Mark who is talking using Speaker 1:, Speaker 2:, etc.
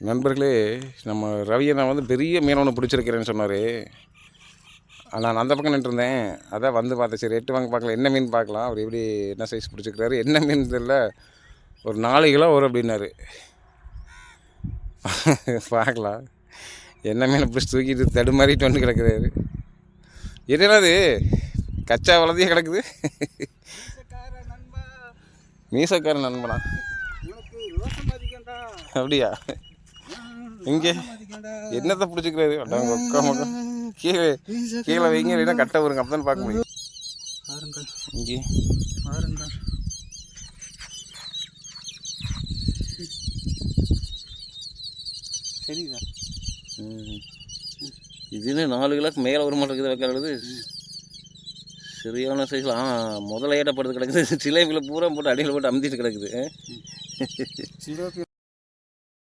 Speaker 1: நண்பர்களே, நம்ம ரவியை நான் வந்து பெரிய மீன் ஒன்று பிடிச்சிருக்கிறேன்னு சொன்னார். நான் அந்த பக்கம் நின்றுருந்தேன். அதான் வந்து பார்த்தேன். சரி எட்டு வாங்க பார்க்கலாம், என்ன மீன் பார்க்கலாம், அவர் எப்படி என்ன சைஸ் பிடிச்சிருக்கிறாரு, என்ன மீன் தெரியல, ஒரு 4 கிலோ வரும் அப்படின்னாரு. பார்க்கலாம் என்ன மீனை பிடிச்சி தூக்கிட்டு தடுமாறிட்டு வந்து கிடக்குறாரு. என்னடா அது கச்சா வளர்த்தியே கிடக்குது. மீசக்கார நண்பனா? அப்படியா? இங்கே என்னத்தை பிடிச்சிக்கிறாரு? கீழே கீழே வைங்க, இல்லைன்னா கட்ட வருங்க, அப்போ தான் பார்க்க முடியும். இங்கே சரிதான். இதுன்னு 4 கிலோக்கு மேலே வர மாட்டேங்குது. வைக்கிறது சரியான சைஸில் முதல்ல ஏட்டப்படுறது கிடக்குது. சிலேபியில் பூரா போட்டு அடியில் போட்டு அமுத்திட்டு கிடக்குது.